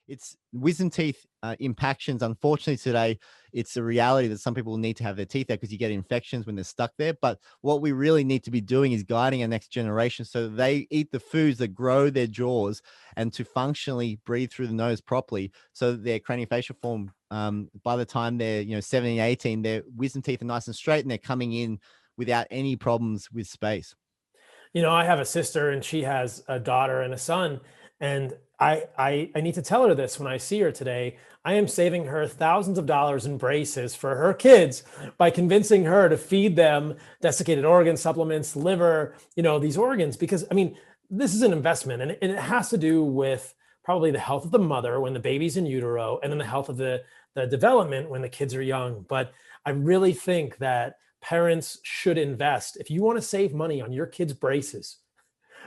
it's wisdom teeth impactions. Unfortunately, today it's a reality that some people need to have their teeth out because you get infections when they're stuck there. But what we really need to be doing is guiding our next generation so that they eat the foods that grow their jaws and to functionally breathe through the nose properly, so that their craniofacial form, by the time they're 17, 18, their wisdom teeth are nice and straight and they're coming in without any problems with space. I have a sister and she has a daughter and a son, and I need to tell her this when I see her today. I am saving her thousands of dollars in braces for her kids by convincing her to feed them desiccated organ supplements, liver, these organs, because I mean, this is an investment, and it has to do with probably the health of the mother when the baby's in utero, and then the health of the development when the kids are young. But I really think that parents should invest. If you want to save money on your kids' braces,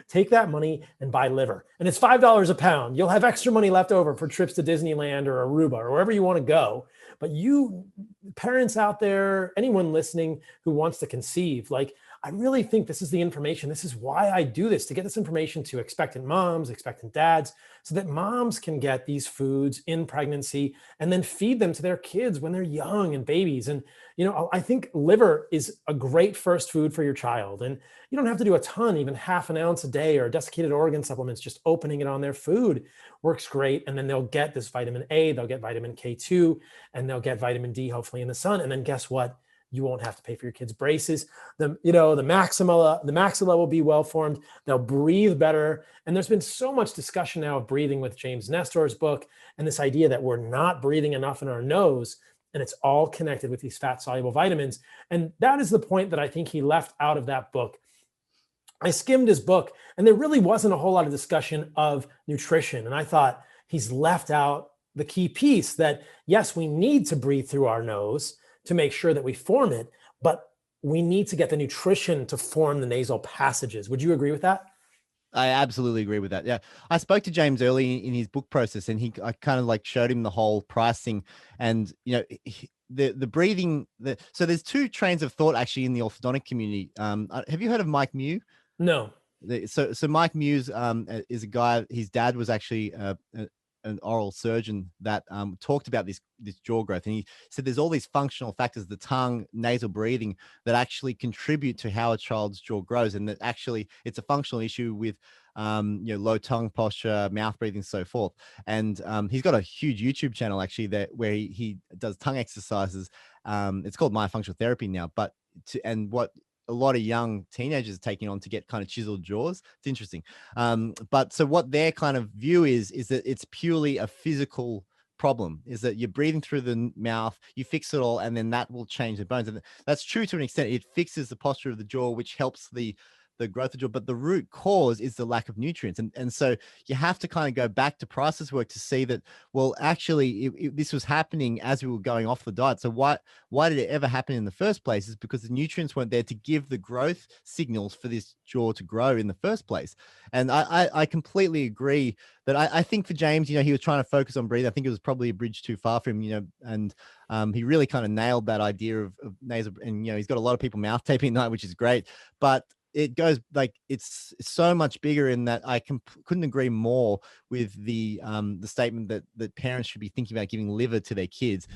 take that money and buy liver. And it's $5 a pound. You'll have extra money left over for trips to Disneyland or Aruba or wherever you want to go. But you parents out there, anyone listening who wants to conceive, like, I really think this is the information. This is why I do this, to get this information to expectant moms, expectant dads, so that moms can get these foods in pregnancy and then feed them to their kids when they're young and babies. And, I think liver is a great first food for your child. And you don't have to do a ton, even half an ounce a day, or desiccated organ supplements, just opening it on their food works great. And then they'll get this vitamin A, they'll get vitamin K2, and they'll get vitamin D, hopefully in the sun. And then guess what? You won't have to pay for your kids' braces. The maxilla will be well formed. They'll breathe better. And there's been so much discussion now of breathing with James Nestor's book, and this idea that we're not breathing enough in our nose, and it's all connected with these fat soluble vitamins. And that is the point that I think he left out of that book. I skimmed his book, and there really wasn't a whole lot of discussion of nutrition. And I thought he's left out the key piece that, yes, we need to breathe through our nose to make sure that we form it, but we need to get the nutrition to form the nasal passages. Would you agree with that? I absolutely agree with that. Yeah. I spoke to James early in his book process, and I kind of like showed him the whole pricing, and, the breathing, so there's two trains of thought actually in the orthodontic community. Have you heard of Mike Mew? No. So Mike Muse is a guy. His dad was actually an oral surgeon that talked about this jaw growth, and he said there's all these functional factors, the tongue, nasal breathing, that actually contribute to how a child's jaw grows, and that actually it's a functional issue with low tongue posture, mouth breathing, so forth. And he's got a huge YouTube channel actually where he does tongue exercises. It's called Myofunctional Therapy now, but what a lot of young teenagers are taking on to get kind of chiseled jaws. It's interesting. But so what their kind of view is that it's purely a physical problem, is that you're breathing through the mouth, you fix it all, and then that will change the bones. And that's true to an extent. It fixes the posture of the jaw, which helps the growth of jaw, but the root cause is the lack of nutrients. And so you have to kind of go back to Price's work to see that, well, actually this was happening as we were going off the diet. So why did it ever happen in the first place? Is because the nutrients weren't there to give the growth signals for this jaw to grow in the first place. And I completely agree that I think for James, he was trying to focus on breathing. I think it was probably a bridge too far for him, and he really kind of nailed that idea of nasal, and, he's got a lot of people mouth taping at night, which is great, but it goes like it's so much bigger in that I couldn't agree more with the statement that parents should be thinking about giving liver to their kids.